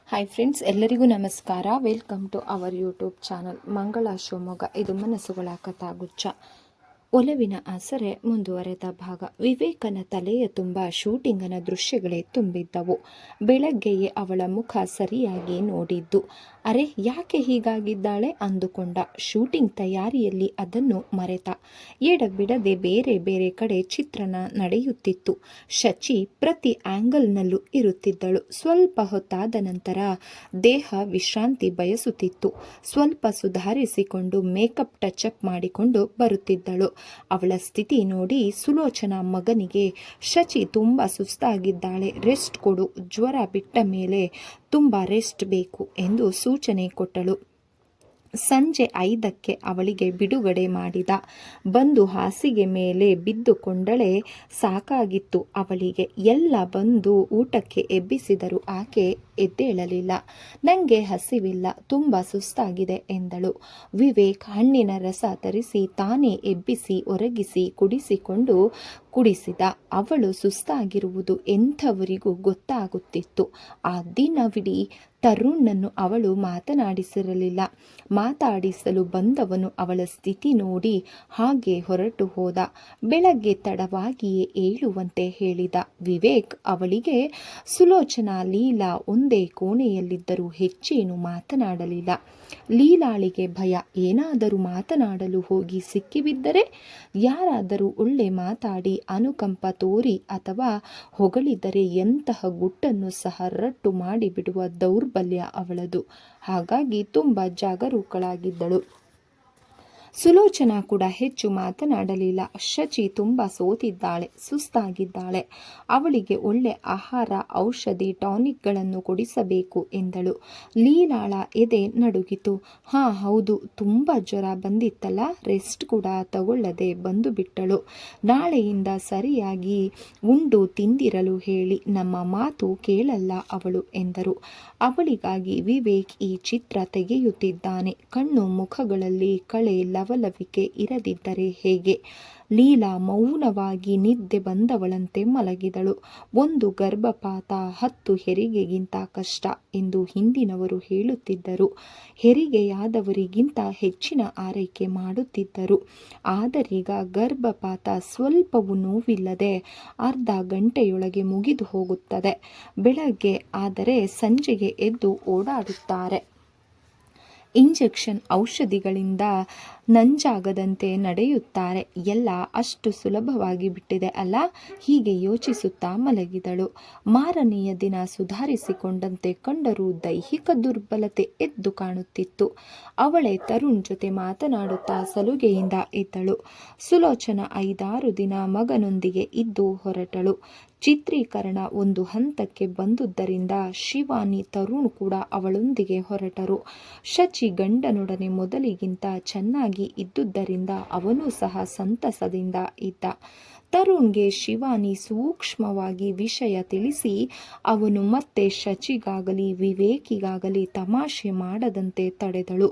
Hi friends, ಎಲ್ಲರಿಗೂ ನಮಸ್ಕಾರ. Welcome to our YouTube channel Mangala Shivamogga. ಇದು ಮನಸ್ಸುಗಳ ಕಥಾಗುಚ್ಛ. ಒಲವಿನ ಆಸರೆ ಮುಂದುವರೆದ ಭಾಗ. ವಿವೇಕನ ತಲೆಯ ತುಂಬ ಶೂಟಿಂಗನ ದೃಶ್ಯಗಳೇ ತುಂಬಿದ್ದವು. ಬೆಳಗ್ಗೆಯೇ ಅವಳ ಮುಖ ಸರಿಯಾಗಿ ನೋಡಿದ್ದು. ಅರೆ, ಯಾಕೆ ಹೀಗಾಗಿದ್ದಾಳೆ ಅಂದುಕೊಂಡ. ಶೂಟಿಂಗ್ ತಯಾರಿಯಲ್ಲಿ ಅದನ್ನು ಮರೆತ. ಎಡಬಿಡದೆ ಬೇರೆ ಬೇರೆ ಕಡೆ ಚಿತ್ರಣ ನಡೆಯುತ್ತಿತ್ತು. ಶಚಿ ಪ್ರತಿ ಆ್ಯಂಗಲ್ನಲ್ಲೂ ಇರುತ್ತಿದ್ದಳು. ಸ್ವಲ್ಪ ಹೊತ್ತಾದ ನಂತರ ದೇಹ ವಿಶ್ರಾಂತಿ ಬಯಸುತ್ತಿತ್ತು. ಸ್ವಲ್ಪ ಸುಧಾರಿಸಿಕೊಂಡು ಮೇಕಪ್ ಟಚಪ್ ಮಾಡಿಕೊಂಡು ಬರುತ್ತಿದ್ದಳು. ಅವಳ ಸ್ಥಿತಿ ನೋಡಿ ಸುಲೋಚನಾ ಮಗನಿಗೆ, ಶಚಿ ತುಂಬ ಸುಸ್ತಾಗಿದ್ದಾಳೆ, ರೆಸ್ಟ್ ಕೊಡು, ಜ್ವರ ಬಿಟ್ಟ ಮೇಲೆ ತುಂಬ ರೆಸ್ಟ್ ಬೇಕು ಎಂದು ಸೂಚನೆ ಕೊಟ್ಟಳು. ಸಂಜೆ 5ಕ್ಕೆ ಅವಳಿಗೆ ಬಿಡುಗಡೆ ಮಾಡಿದ. ಬಂದು ಹಾಸಿಗೆ ಮೇಲೆ ಬಿದ್ದುಕೊಂಡಳೆ. ಸಾಕಾಗಿತ್ತು ಅವಳಿಗೆ. ಎಲ್ಲ ಬಂದು ಊಟಕ್ಕೆ ಎಬ್ಬಿಸಿದರು. ಆಕೆ ಎದ್ದೇಳಲಿಲ್ಲ. ನನಗೆ ಹಸಿವಿಲ್ಲ, ತುಂಬ ಸುಸ್ತಾಗಿದೆ ಎಂದಳು. ವಿವೇಕ್ ಹಣ್ಣಿನ ರಸ ತರಿಸಿ ತಾನೇ ಎಬ್ಬಿಸಿ ಒರಗಿಸಿ ಕುಡಿಸಿದ. ಅವಳು ಸುಸ್ತಾಗಿರುವುದು ಎಂಥವರಿಗೂ ಗೊತ್ತಾಗುತ್ತಿತ್ತು. ಆ ದಿನವಿಡೀ ತರುಣ್ಣನ್ನು ಅವಳು ಮಾತನಾಡಿಸಿರಲಿಲ್ಲ. ಮಾತಾಡಿಸಲು ಬಂದವನು ಅವಳ ಸ್ಥಿತಿ ನೋಡಿ ಹಾಗೆ ಹೊರಟು ಹೋದ. ಬೆಳಗ್ಗೆ ತಡವಾಗಿಯೇ ಏಳುವಂತೆ ಹೇಳಿದ ವಿವೇಕ್ ಅವಳಿಗೆ. ಸುಲೋಚನಾ ಲೀಲಾ ಒಂದೇ ಕೋಣೆಯಲ್ಲಿದ್ದರೂ ಹೆಚ್ಚೇನು ಮಾತನಾಡಲಿಲ್ಲ. ಲೀಲಾಳಿಗೆ ಭಯ. ಏನಾದರೂ ಮಾತನಾಡಲು ಹೋಗಿ ಸಿಕ್ಕಿಬಿದ್ದರೆ, ಯಾರಾದರೂ ಒಳ್ಳೆ ಮಾತಾಡಿ ಅನುಕಂಪ ತೋರಿ ಅಥವಾ ಹೊಗಳಿದರೆ ಎಂತಹ ಗುಟ್ಟನ್ನು ಸಹ ರಟ್ಟು ಮಾಡಿಬಿಡುವ ದೌರ್ಬಲ್ಯ ಅವಳದು. ಹಾಗಾಗಿ ತುಂಬ ಜಾಗರೂಕಳಾಗಿದ್ದಳು. ಸುಲೋಚನಾ ಕೂಡ ಹೆಚ್ಚು ಮಾತನಾಡಲಿಲ್ಲ. ಶಚಿ ತುಂಬ ಸೋತಿದ್ದಾಳೆ, ಸುಸ್ತಾಗಿದ್ದಾಳೆ. ಅವಳಿಗೆ ಒಳ್ಳೆ ಆಹಾರ, ಔಷಧಿ, ಟಾನಿಕ್ಗಳನ್ನು ಕೊಡಿಸಬೇಕು ಎಂದಳು. ಲೀಲಾಳ ಎದೆ ನಡುಗಿತು. ಹೌದು, ತುಂಬ ಜ್ವರ ಬಂದಿತ್ತಲ್ಲ, ರೆಸ್ಟ್ ಕೂಡ ತಗೊಳ್ಳದೆ ಬಂದು ಬಿಟ್ಟಳು. ನಾಳೆಯಿಂದ ಸರಿಯಾಗಿ ಉಂಡು ತಿಂದಿರಲು ಹೇಳಿ, ನಮ್ಮ ಮಾತು ಕೇಳಲ್ಲ ಅವಳು ಎಂದರು. ಅವಳಿಗಾಗಿ ವಿವೇಕ್ ಈ ಚಿತ್ರ ತೆಗೆಯುತ್ತಿದ್ದಾನೆ. ಕಣ್ಣು ಮುಖಗಳಲ್ಲಿ ಕಳೆ ಲವಲವಿಕೆ ಇರದಿದ್ದರೆ ಹೇಗೆ? ಲೀಲಾ ಮೌನವಾಗಿ ನಿದ್ದೆ ಬಂದವಳಂತೆ ಮಲಗಿದಳು. 1 ಗರ್ಭಪಾತ 10 ಹೆರಿಗೆಗಿಂತ ಕಷ್ಟ ಎಂದು ಹಿಂದಿನವರು ಹೇಳುತ್ತಿದ್ದರು. ಹೆರಿಗೆಯಾದವರಿಗಿಂತ ಹೆಚ್ಚಿನ ಆರೈಕೆ ಮಾಡುತ್ತಿದ್ದರು. ಆದರೀಗ ಗರ್ಭಪಾತ ಸ್ವಲ್ಪವೂ ನೋವಿಲ್ಲದೆ ಅರ್ಧ ಗಂಟೆಯೊಳಗೆ ಮುಗಿದು ಹೋಗುತ್ತದೆ. ಬೆಳಗ್ಗೆ ಆದರೆ ಸಂಜೆಗೆ ಎದ್ದು ಓಡಾಡುತ್ತಾರೆ. ಇಂಜೆಕ್ಷನ್ ಔಷಧಿಗಳಿಂದ ನಂಜಾಗದಂತೆ ನಡೆಯುತ್ತಾರೆ. ಎಲ್ಲ ಅಷ್ಟು ಸುಲಭವಾಗಿ ಬಿಟ್ಟಿದೆ ಅಲ್ಲ? ಹೀಗೆ ಯೋಚಿಸುತ್ತಾ ಮಲಗಿದಳು. ಮಾರನೆಯ ದಿನ ಸುಧಾರಿಸಿಕೊಂಡಂತೆ ಕಂಡರೂ ದೈಹಿಕ ದುರ್ಬಲತೆ ಎದ್ದು ಕಾಣುತ್ತಿತ್ತು. ಅವಳೇ ತರುಣ್ ಜೊತೆ ಮಾತನಾಡುತ್ತಾ ಸಲುಗೆಯಿಂದ ಇದ್ದಳು. ಸುಲೋಚನಾ 5-6 ದಿನ ಮಗನೊಂದಿಗೆ ಇದ್ದು ಹೊರಟಳು. ಚಿತ್ರೀಕರಣ ಒಂದು ಹಂತಕ್ಕೆ ಬಂದುದರಿಂದ ಶಿವಾನಿ, ತರುಣ್ ಕೂಡ ಅವಳೊಂದಿಗೆ ಹೊರಟರು. ಶಚಿ ಗಂಡನೊಡನೆ ಮೊದಲಿಗಿಂತ ಚೆನ್ನಾಗಿ ಇದ್ದುದರಿಂದ ಅವನೂ ಸಹ ಸಂತಸದಿಂದ ಇದ್ದ. ತರುಣ್ಗೆ ಶಿವಾನಿ ಸೂಕ್ಷ್ಮವಾಗಿ ವಿಷಯ ತಿಳಿಸಿ ಅವನು ಮತ್ತೆ ಶಚಿಗಾಗಲಿ ವಿವೇಕಿಗಾಗಲಿ ತಮಾಷೆ ಮಾಡದಂತೆ ತಡೆದಳು.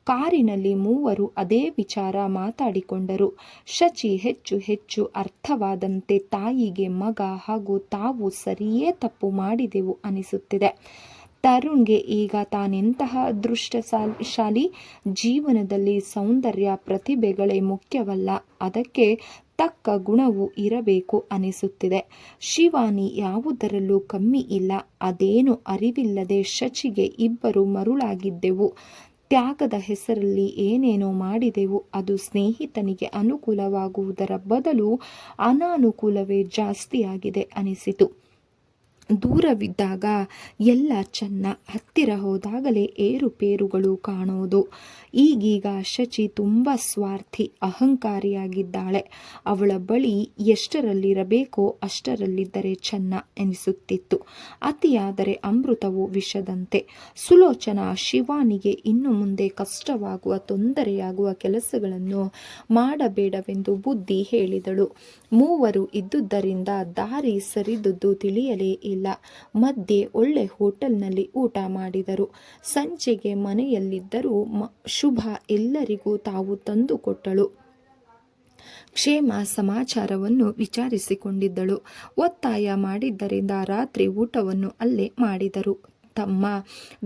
ಕಾರಿನಲ್ಲಿ ಮೂವರು ಅದೇ ವಿಚಾರ ಮಾತಾಡಿಕೊಂಡರು. ಶಚಿ ಹೆಚ್ಚು ಹೆಚ್ಚು ಅರ್ಥವಾದಂತೆ ತಾಯಿಗೆ ಮಗ ಹಾಗೂ ತಾವು ಸರಿಯೇ ತಪ್ಪು ಮಾಡಿದೆವು ಅನಿಸುತ್ತಿದೆ. ತರುಣ್ಗೆ ಈಗ ತಾನೆಂತಹ ಅದೃಷ್ಟಶಾಲಿ. ಜೀವನದಲ್ಲಿ ಸೌಂದರ್ಯ ಪ್ರತಿಭೆಗಳೇ ಮುಖ್ಯವಲ್ಲ, ಅದಕ್ಕೆ ತಕ್ಕ ಗುಣವೂ ಇರಬೇಕು ಅನಿಸುತ್ತಿದೆ. ಶಿವಾನಿ ಯಾವುದರಲ್ಲೂ ಕಮ್ಮಿ ಇಲ್ಲ. ಅದೇನು ಅರಿವಿಲ್ಲದೆ ಶಚಿಗೆ ಇಬ್ಬರು ಮರುಳಾಗಿದ್ದೆವು. ತ್ಯಾಗದ ಹೆಸರಲ್ಲಿ ಏನೇನೋ ಮಾಡಿದೆವು. ಅದು ಸ್ನೇಹಿತನಿಗೆ ಅನುಕೂಲವಾಗುವುದರ ಬದಲು ಅನಾನುಕೂಲವೇ ಜಾಸ್ತಿಯಾಗಿದೆ ಅನಿಸಿತು. ದೂರವಿದ್ದಾಗ ಎಲ್ಲ ಚೆನ್ನ, ಹತ್ತಿರ ಹೋದಾಗಲೇ ಏರುಪೇರುಗಳು ಕಾಣೋದು. ಈಗೀಗ ಶಚಿ ತುಂಬ ಸ್ವಾರ್ಥಿ, ಅಹಂಕಾರಿಯಾಗಿದ್ದಾಳೆ. ಅವಳ ಬಳಿ ಎಷ್ಟರಲ್ಲಿರಬೇಕೋ ಅಷ್ಟರಲ್ಲಿದ್ದರೆ ಚೆನ್ನ ಎನಿಸುತ್ತಿತ್ತು. ಅತಿಯಾದರೆ ಅಮೃತವು ವಿಷದಂತೆ. ಸುಲೋಚನಾ ಶಿವಾನಿಗೆ ಇನ್ನು ಮುಂದೆ ಕಷ್ಟವಾಗುವ, ತೊಂದರೆಯಾಗುವ ಕೆಲಸಗಳನ್ನು ಮಾಡಬೇಡವೆಂದು ಬುದ್ಧಿ ಹೇಳಿದಳು. ಮೂವರು ಇದ್ದುದರಿಂದ ದಾರಿ ಸರಿದುದು ತಿಳಿಯಲೇ ಇಲ್ಲ. ಮಧ್ಯೆ ಒಳ್ಳೆ ಹೋಟೆಲ್ನಲ್ಲಿ ಊಟ ಮಾಡಿದರು. ಸಂಜೆಗೆ ಮನೆಯಲ್ಲಿದ್ದರೂ ಶುಭ ಎಲ್ಲರಿಗೂ ತಾವು ತಂದು ಕೊಟ್ಟಳು. ಕ್ಷೇಮ ಸಮಾಚಾರವನ್ನು ವಿಚಾರಿಸಿಕೊಂಡಿದ್ದಳು. ಒತ್ತಾಯ ಮಾಡಿದ್ದರಿಂದ ರಾತ್ರಿ ಊಟವನ್ನು ಅಲ್ಲೇ ಮಾಡಿದರು. ತಮ್ಮ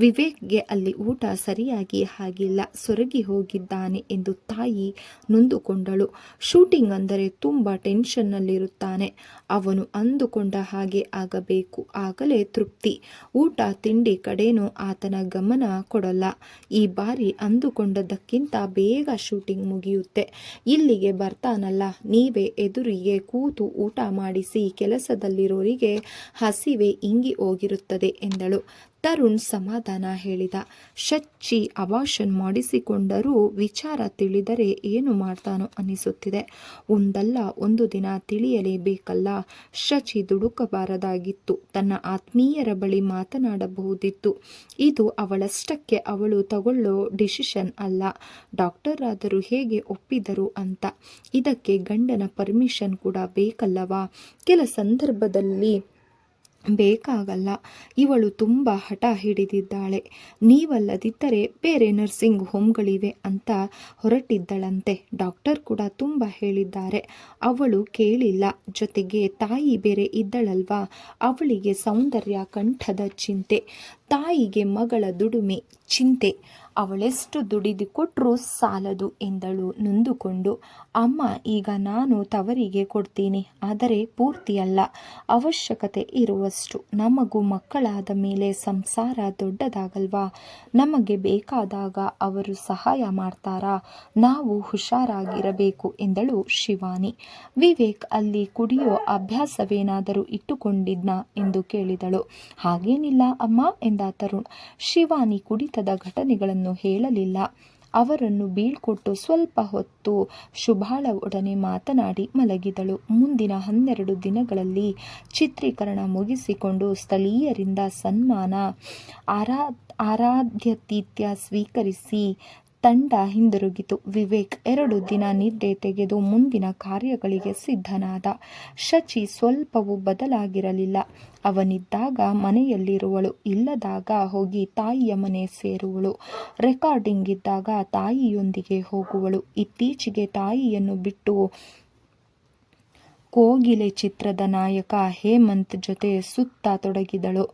ವಿವೇಕ್ಗೆ ಅಲ್ಲಿ ಊಟ ಸರಿಯಾಗಿ ಆಗಿಲ್ಲ, ಸೊರಗಿ ಹೋಗಿದ್ದಾನೆ ಎಂದು ತಾಯಿ ನೊಂದುಕೊಂಡಳು. ಶೂಟಿಂಗ್ ಅಂದರೆ ತುಂಬ ಟೆನ್ಷನ್ನಲ್ಲಿರುತ್ತಾನೆ. ಅವನು ಅಂದುಕೊಂಡ ಹಾಗೆ ಆಗಬೇಕು, ಆಗಲೇ ತೃಪ್ತಿ. ಊಟ ತಿಂಡಿ ಕಡೆನೂ ಆತನ ಗಮನ ಕೊಡಲ್ಲ. ಈ ಬಾರಿ ಅಂದುಕೊಂಡದ್ದಕ್ಕಿಂತ ಬೇಗ ಶೂಟಿಂಗ್ ಮುಗಿಯುತ್ತೆ. ಇಲ್ಲಿಗೆ ಬರ್ತಾನಲ್ಲ, ನೀವೇ ಎದುರಿಗೆ ಕೂತು ಊಟ ಮಾಡಿಸಿ, ಕೆಲಸದಲ್ಲಿರೋರಿಗೆ ಹಸಿವೆ ಇಂಗಿ ಹೋಗಿರುತ್ತದೆ ಎಂದಳು. ತರುಣ್ ಸಮಾಧಾನ ಹೇಳಿದ. ಶಚಿ ಅಬಾರ್ಷನ್ ಮಾಡಿಸಿಕೊಂಡರೂ ವಿಚಾರ ತಿಳಿದರೆ ಏನು ಮಾಡ್ತಾನೋ ಅನಿಸುತ್ತಿದೆ. ಒಂದಲ್ಲ ಒಂದು ದಿನ ತಿಳಿಯಲೇಬೇಕಲ್ಲ. ಶಚಿ ದುಡುಕಬಾರದಾಗಿತ್ತು, ತನ್ನ ಆತ್ಮೀಯರ ಬಳಿ ಮಾತನಾಡಬಹುದಿತ್ತು. ಇದು ಅವಳಷ್ಟಕ್ಕೆ ಅವಳು ತಗೊಳ್ಳೋ ಡಿಸಿಷನ್ ಅಲ್ಲ. ಡಾಕ್ಟರ್ ಆದರೂ ಹೇಗೆ ಒಪ್ಪಿದರು ಅಂತ. ಇದಕ್ಕೆ ಗಂಡನ ಪರ್ಮಿಷನ್ ಕೂಡ ಬೇಕಲ್ಲವಾ? ಕೆಲ ಸಂದರ್ಭದಲ್ಲಿ ಬೇಕಾಗಲ್ಲ. ಇವಳು ತುಂಬ ಹಠ ಹಿಡಿದಿದ್ದಾಳೆ. ನೀವಲ್ಲದಿದ್ದರೆ ಬೇರೆ ನರ್ಸಿಂಗ್ ಹೋಮ್ಗಳಿವೆ ಅಂತ ಹೊರಟಿದ್ದಳಂತೆ. ಡಾಕ್ಟರ್ ಕೂಡ ತುಂಬ ಹೇಳಿದ್ದಾರೆ. ಅವಳು ಕೇಳಿಲ್ಲ. ಜೊತೆಗೆ ತಾಯಿ ಬೇರೆ ಇದ್ದಳಲ್ವಾ, ಅವಳಿಗೆ ಸೌಂದರ್ಯ ಕಂಠದ ಚಿಂತೆ, ತಾಯಿಗೆ ಮಗಳ ದುಡಿಮೆ ಚಿಂತೆ. ಅವಳೆಷ್ಟು ದುಡಿದು ಕೊಟ್ಟರೂ ಸಾಲದು ಎಂದಳು ನೊಂದುಕೊಂಡು. ಅಮ್ಮ, ಈಗ ನಾನು ತವರಿಗೆ ಕೊಡ್ತೀನಿ, ಆದರೆ ಪೂರ್ತಿಯಲ್ಲ, ಅವಶ್ಯಕತೆ ಇರುವಷ್ಟು. ನಮಗೂ ಮಕ್ಕಳಾದ ಮೇಲೆ ಸಂಸಾರ ದೊಡ್ಡದಾಗಲ್ವಾ? ನಮಗೆ ಬೇಕಾದಾಗ ಅವರು ಸಹಾಯ ಮಾಡ್ತಾರಾ? ನಾವು ಹುಷಾರಾಗಿರಬೇಕು ಎಂದಳು ಶಿವಾನಿ. ವಿವೇಕ್ ಅಲ್ಲಿ ಕುಡಿಯೋ ಅಭ್ಯಾಸವೇನಾದರೂ ಇಟ್ಟುಕೊಂಡಿದ್ನಾ ಎಂದು ಕೇಳಿದಳು. ಹಾಗೇನಿಲ್ಲ ಅಮ್ಮ ಎಂದ ತರುಣ್. ಶಿವಾನಿ ಕುಡಿತದ ಘಟನೆಗಳನ್ನು ಹೇಳಲಿಲ್ಲ. ಅವರನ್ನು ಬೀಳ್ಕೊಟ್ಟು ಸ್ವಲ್ಪ ಹೊತ್ತು ಶುಭಾಳ ಒಡನೆ ಮಾತನಾಡಿ ಮಲಗಿದಳು. ಮುಂದಿನ 12 ದಿನಗಳಲ್ಲಿ ಚಿತ್ರೀಕರಣ ಮುಗಿಸಿಕೊಂಡು ಸ್ಥಳೀಯರಿಂದ ಸನ್ಮಾನ, ಆರಾಧ್ಯಾತಿಥ್ಯ ಸ್ವೀಕರಿಸಿ ತಂಡ ಹಿಂದಿರುಗಿತು. ವಿವೇಕ್ 2 ದಿನ ನಿದ್ದೆ ತೆಗೆದು ಮುಂದಿನ ಕಾರ್ಯಗಳಿಗೆ ಸಿದ್ಧನಾದ. ಶಚಿ ಸ್ವಲ್ಪವೂ ಬದಲಾಗಿರಲಿಲ್ಲ. ಅವನಿದ್ದಾಗ ಮನೆಯಲ್ಲಿರುವಳು, ಇಲ್ಲದಾಗ ಹೋಗಿ ತಾಯಿಯ ಮನೆ ಸೇರುವಳು. ರೆಕಾರ್ಡಿಂಗ್ ಇದ್ದಾಗ ತಾಯಿಯೊಂದಿಗೆ ಹೋಗುವಳು. ಇತ್ತೀಚೆಗೆ ತಾಯಿಯನ್ನು ಬಿಟ್ಟು ಕೋಗಿಲೆ ಚಿತ್ರದ ನಾಯಕ ಹೇಮಂತ್ ಜೊತೆ ಸುತ್ತ ತೊಡಗಿದಳು.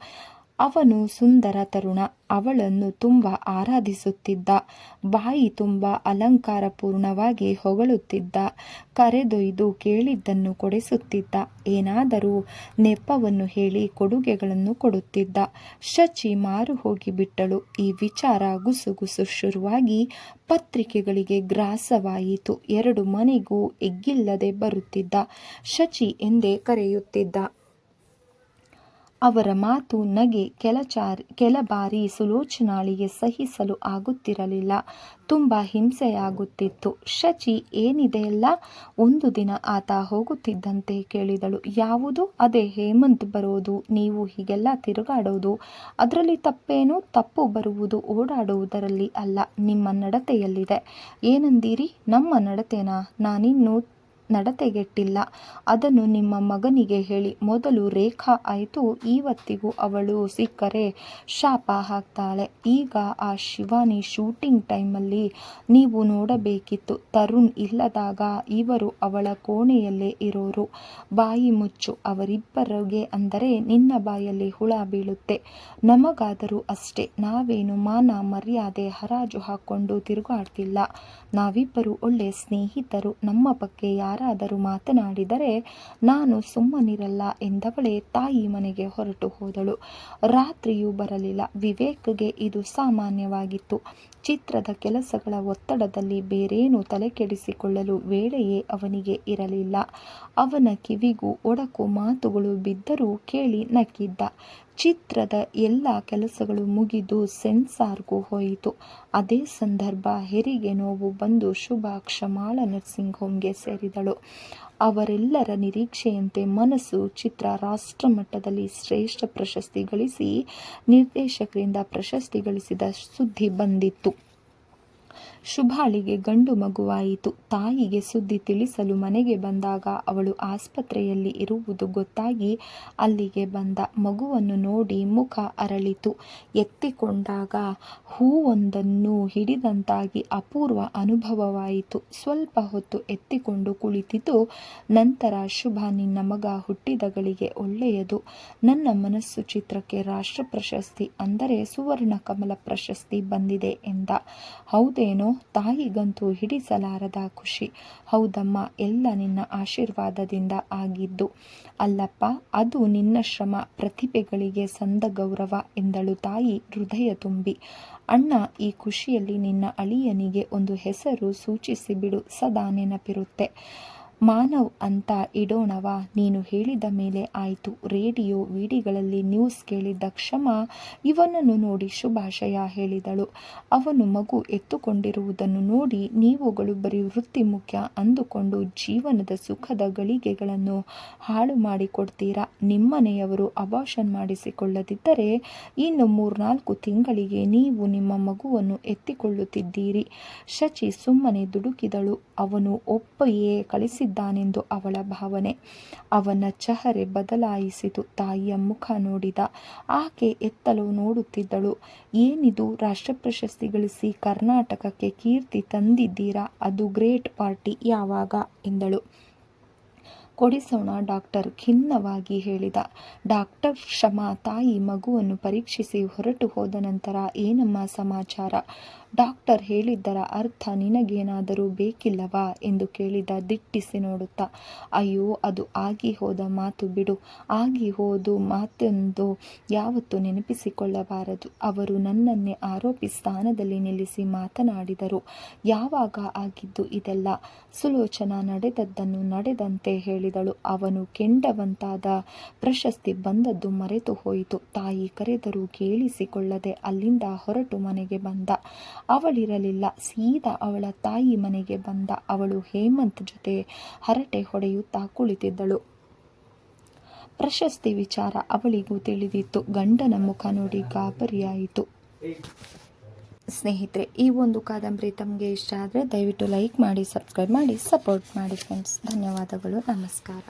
ಅವನು ಸುಂದರ ತರುಣ. ಅವಳನ್ನು ತುಂಬ ಆರಾಧಿಸುತ್ತಿದ್ದ. ಬಾಯಿ ತುಂಬ ಅಲಂಕಾರಪೂರ್ಣವಾಗಿ ಹೊಗಳುತ್ತಿದ್ದ. ಕರೆದೊಯ್ದು ಕೇಳಿದ್ದನ್ನು ಕೊಡಿಸುತ್ತಿದ್ದ. ಏನಾದರೂ ನೆಪವನ್ನು ಹೇಳಿ ಕೊಡುಗೆಗಳನ್ನು ಕೊಡುತ್ತಿದ್ದ. ಶಚಿ ಮಾರು ಹೋಗಿಬಿಟ್ಟಳು. ಈ ವಿಚಾರ ಗುಸುಗುಸು ಶುರುವಾಗಿ ಪತ್ರಿಕೆಗಳಿಗೆ ಗ್ರಾಸವಾಯಿತು. 2 ಮನೆಗೂ ಎಗ್ಗಿಲ್ಲದೆ ಬರುತ್ತಿದ್ದ. ಶಚಿ ಎಂದೇ ಕರೆಯುತ್ತಿದ್ದ. ಅವರ ಮಾತು, ನಗೆ ಕೆಲ ಬಾರಿ ಸುಲೋಚನಾಳಿಗೆ ಸಹಿಸಲು ಆಗುತ್ತಿರಲಿಲ್ಲ. ತುಂಬ ಹಿಂಸೆಯಾಗುತ್ತಿತ್ತು. ಶಚಿ, ಏನಿದೆಯಲ್ಲ? ಒಂದು ದಿನ ಆತ ಹೋಗುತ್ತಿದ್ದಂತೆ ಕೇಳಿದಳು. ಯಾವುದು? ಅದೇ ಹೇಮಂತ್ ಬರೋದು, ನೀವು ಹೀಗೆಲ್ಲ ತಿರುಗಾಡೋದು. ಅದರಲ್ಲಿ ತಪ್ಪೇನು? ತಪ್ಪು ಬರುವುದು ಓಡಾಡುವುದರಲ್ಲಿ ಅಲ್ಲ, ನಿಮ್ಮ ನಡತೆಯಲ್ಲಿದೆ. ಏನಂದೀರಿ? ನಮ್ಮ ನಡತೆನಾ? ನಾನಿನ್ನೂ ನಡತೆಗೆಟ್ಟಿಲ್ಲ. ಅದನ್ನು ನಿಮ್ಮ ಮಗನಿಗೆ ಹೇಳಿ. ಮೊದಲು ರೇಖಾ ಆಯಿತು, ಇವತ್ತಿಗೂ ಅವಳು ಸಿಕ್ಕರೆ ಶಾಪ ಹಾಕ್ತಾಳೆ. ಈಗ ಆ ಶಿವಾನಿ ಶೂಟಿಂಗ್ ಟೈಮಲ್ಲಿ ನೀವು ನೋಡಬೇಕಿತ್ತು. ತರುಣ್ ಇಲ್ಲದಾಗ ಇವರು ಅವಳ ಕೋಣೆಯಲ್ಲೇ ಇರೋರು. ಬಾಯಿ ಮುಚ್ಚು. ಅವರಿಬ್ಬರಿಗೆ ಅಂದರೆ ನಿನ್ನ ಬಾಯಲ್ಲಿ ಹುಳ ಬೀಳುತ್ತೆ. ನಮಗಾದರೂ ಅಷ್ಟೇ. ನಾವೇನು ಮಾನ ಮರ್ಯಾದೆ ಹರಾಜು ಹಾಕ್ಕೊಂಡು ತಿರುಗಾಡ್ತಿಲ್ಲ. ನಾವಿಬ್ಬರು ಒಳ್ಳೆ ಸ್ನೇಹಿತರು. ನಮ್ಮ ಬಗ್ಗೆ ಯಾರಾದರೂ ಮಾತನಾಡಿದರೆ ನಾನು ಸುಮ್ಮನಿರಲ್ಲ ಎಂದವಳೇ ತಾಯಿ ಮನೆಗೆ ಹೊರಟು ಹೋದಳು. ರಾತ್ರಿಯೂ ಬರಲಿಲ್ಲ. ವಿವೇಕ್ಗೆ ಇದು ಸಾಮಾನ್ಯವಾಗಿತ್ತು. ಚಿತ್ರದ ಕೆಲಸಗಳ ಒತ್ತಡದಲ್ಲಿ ಬೇರೇನೂ ತಲೆಕೆಡಿಸಿಕೊಳ್ಳಲು ವೇಳೆಯೇ ಅವನಿಗೆ ಇರಲಿಲ್ಲ. ಅವನ ಕಿವಿಗೂ ಒಡಕು ಮಾತುಗಳು ಬಿದ್ದರೂ ಕೇಳಿ ನಕ್ಕಿದ್ದ. ಚಿತ್ರದ ಎಲ್ಲ ಕೆಲಸಗಳು ಮುಗಿದು ಸೆನ್ಸಾರ್ಗೂ ಹೋಯಿತು. ಅದೇ ಸಂದರ್ಭ ಹೆರಿಗೆ ನೋವು ಬಂದು ಶುಭ ಕ್ಷಮಾಳ ನರ್ಸಿಂಗ್ ಹೋಮ್ಗೆ ಸೇರಿದಳು. ಅವರೆಲ್ಲರ ನಿರೀಕ್ಷೆಯಂತೆ ಮನಸ್ಸು ಚಿತ್ರ ರಾಷ್ಟ್ರಮಟ್ಟದಲ್ಲಿ ಶ್ರೇಷ್ಠ ಪ್ರಶಸ್ತಿ ಗಳಿಸಿ ನಿರ್ದೇಶಕರಿಂದ ಪ್ರಶಸ್ತಿ ಗಳಿಸಿದ ಸುದ್ದಿ ಬಂದಿತ್ತು. ಶುಭಾಳಿಗೆ ಗಂಡು ಮಗುವಾಯಿತು. ತಾಯಿಗೆ ಸುದ್ದಿ ತಿಳಿಸಲು ಮನೆಗೆ ಬಂದಾಗ ಅವಳು ಆಸ್ಪತ್ರೆಯಲ್ಲಿ ಇರುವುದು ಗೊತ್ತಾಗಿ ಅಲ್ಲಿಗೆ ಬಂದ. ಮಗುವನ್ನು ನೋಡಿ ಮುಖ ಅರಳಿತು. ಎತ್ತಿಕೊಂಡಾಗ ಹೂವೊಂದನ್ನು ಹಿಡಿದಂತಾಗಿ ಅಪೂರ್ವ ಅನುಭವವಾಯಿತು. ಸ್ವಲ್ಪ ಹೊತ್ತು ಎತ್ತಿಕೊಂಡು ಕುಳಿತಿದ್ದು ನಂತರ, ಶುಭ, ನಿನ್ನ ಮಗ ಹುಟ್ಟಿದಗಳಿಗೆ ಒಳ್ಳೆಯದು. ನನ್ನ ಮನಸ್ಸು ಚಿತ್ರಕ್ಕೆ ರಾಷ್ಟ್ರ ಪ್ರಶಸ್ತಿ ಅಂದರೆ ಸುವರ್ಣ ಕಮಲ ಪ್ರಶಸ್ತಿ ಬಂದಿದೆ ಎಂದ. ಹೌದೇನೋ? ತಾಯಿಗಂತೂ ಹಿಡಿಸಲಾರದ ಖುಷಿ. ಹೌದಮ್ಮ, ಎಲ್ಲ ನಿನ್ನ ಆಶೀರ್ವಾದದಿಂದ ಆಗಿದ್ದು. ಅಲ್ಲಪ್ಪ, ಅದು ನಿನ್ನ ಶ್ರಮ ಪ್ರತಿಭೆಗಳಿಗೆ ಸಂದ ಗೌರವ ಎಂದಳು ತಾಯಿ ಹೃದಯ ತುಂಬಿ. ಅಣ್ಣ, ಈ ಖುಷಿಯಲ್ಲಿ ನಿನ್ನ ಅಳಿಯನಿಗೆ ಒಂದು ಹೆಸರು ಸೂಚಿಸಿಬಿಡು, ಸದಾ ನೆನಪಿರುತ್ತೆ. ಮಾನವ್ ಅಂತ ಇಡೋಣವಾ? ನೀನು ಹೇಳಿದ ಮೇಲೆ ಆಯಿತು. ರೇಡಿಯೋ ವಿಡಿಗಳಲ್ಲಿ ನ್ಯೂಸ್ ಕೇಳಿದ್ದ ಕ್ಷಮ ಇವನನ್ನು ನೋಡಿ ಶುಭಾಶಯ ಹೇಳಿದಳು. ಅವನು ಮಗು ಎತ್ತುಕೊಂಡಿರುವುದನ್ನು ನೋಡಿ ನೀವುಗಳು ಬರೀ ವೃತ್ತಿ ಮುಖ್ಯ ಅಂದುಕೊಂಡು ಜೀವನದ ಸುಖದ ಗಳಿಗೆಗಳನ್ನು ಹಾಳು ಮಾಡಿಕೊಡ್ತೀರಾ. ನಿಮ್ಮನೆಯವರು ಅಬಾರ್ಷನ್ ಮಾಡಿಸಿಕೊಳ್ಳದಿದ್ದರೆ ಇನ್ನು 3-4 ತಿಂಗಳಿಗೆ ನೀವು ನಿಮ್ಮ ಮಗುವನ್ನು ಎತ್ತಿಕೊಳ್ಳುತ್ತಿದ್ದೀರಿ. ಶಚಿ ಸುಮ್ಮನೆ ದುಡುಕಿದಳು. ಅವನು ಒಪ್ಪಿಯೇ ಕಳಿಸಿದ್ದಾನೆಂದು ಅವಳ ಭಾವನೆ. ಅವನ ಚಹರೆ ಬದಲಾಯಿಸಿತು. ತಾಯಿಯ ಮುಖ ನೋಡಿದ. ಆಕೆ ಎತ್ತಲು ನೋಡುತ್ತಿದ್ದಳು. ಏನಿದು, ರಾಷ್ಟ್ರ ಪ್ರಶಸ್ತಿ ಗಳಿಸಿ ಕರ್ನಾಟಕಕ್ಕೆ ಕೀರ್ತಿ ತಂದಿದ್ದೀರಾ? ಅದು ಗ್ರೇಟ್ ಪಾರ್ಟಿ ಯಾವಾಗ ಎಂದಳು. ಕೊಡಿಸೋಣ ಡಾಕ್ಟರ್, ಖಿನ್ನವಾಗಿ ಹೇಳಿದ. ಡಾಕ್ಟರ್ ಕ್ಷಮಾ ತಾಯಿ ಮಗುವನ್ನು ಪರೀಕ್ಷಿಸಿ ಹೊರಟು ಹೋದ ನಂತರ ಏನಮ್ಮ ಸಮಾಚಾರ? ಡಾಕ್ಟರ್ ಹೇಳಿದ್ದರ ಅರ್ಥ ನಿನಗೇನಾದರೂ ಬೇಕಿಲ್ಲವಾ ಎಂದು ಕೇಳಿದ ದಿಟ್ಟಿಸಿ ನೋಡುತ್ತಾ. ಅಯ್ಯೋ, ಅದು ಆಗಿ ಹೋದ ಮಾತು ಬಿಡು. ಆಗಿ ಹೋದು ಮಾತೆಂದು ಯಾವತ್ತೂ ನೆನಪಿಸಿಕೊಳ್ಳಬಾರದು. ಅವರು ನನ್ನನ್ನೇ ಆರೋಪಿ ಸ್ಥಾನದಲ್ಲಿ ನಿಲ್ಲಿಸಿ ಮಾತನಾಡಿದರು. ಯಾವಾಗ ಆಗಿದ್ದು ಇದೆಲ್ಲ? ಸುಲೋಚನಾ ನಡೆದದ್ದನ್ನು ನಡೆದಂತೆ ಹೇಳಿದಳು. ಅವನು ಕೆಂಡವಂತಾದ. ಪ್ರಶಸ್ತಿ ಬಂದದ್ದು ಮರೆತು ಹೋಯಿತು. ತಾಯಿ ಕರೆದರೂ ಕೇಳಿಸಿಕೊಳ್ಳದೆ ಅಲ್ಲಿಂದ ಹೊರಟು ಮನೆಗೆ ಬಂದ. ಅವಳಿರಲಿಲ್ಲ. ಸೀದಾ ಅವಳ ತಾಯಿ ಮನೆಗೆ ಬಂದ. ಅವಳು ಹೇಮಂತ್ ಜೊತೆ ಹರಟೆ ಹೊಡೆಯುತ್ತಾ ಕುಳಿತಿದ್ದಳು. ಪ್ರಶಸ್ತಿ ವಿಚಾರ ಅವಳಿಗೂ ತಿಳಿದಿತ್ತು. ಗಂಡನ ಮುಖ ನೋಡಿ ಗಾಬರಿಯಾಯಿತು. ಸ್ನೇಹಿತರೆ, ಈ ಒಂದು ಕಾದಂಬರಿ ತಮಗೆ ಇಷ್ಟ ಆದರೆ ದಯವಿಟ್ಟು ಲೈಕ್ ಮಾಡಿ, ಸಬ್ಸ್ಕ್ರೈಬ್ ಮಾಡಿ, ಸಪೋರ್ಟ್ ಮಾಡಿ ಫ್ರೆಂಡ್ಸ್. ಧನ್ಯವಾದಗಳು. ನಮಸ್ಕಾರ.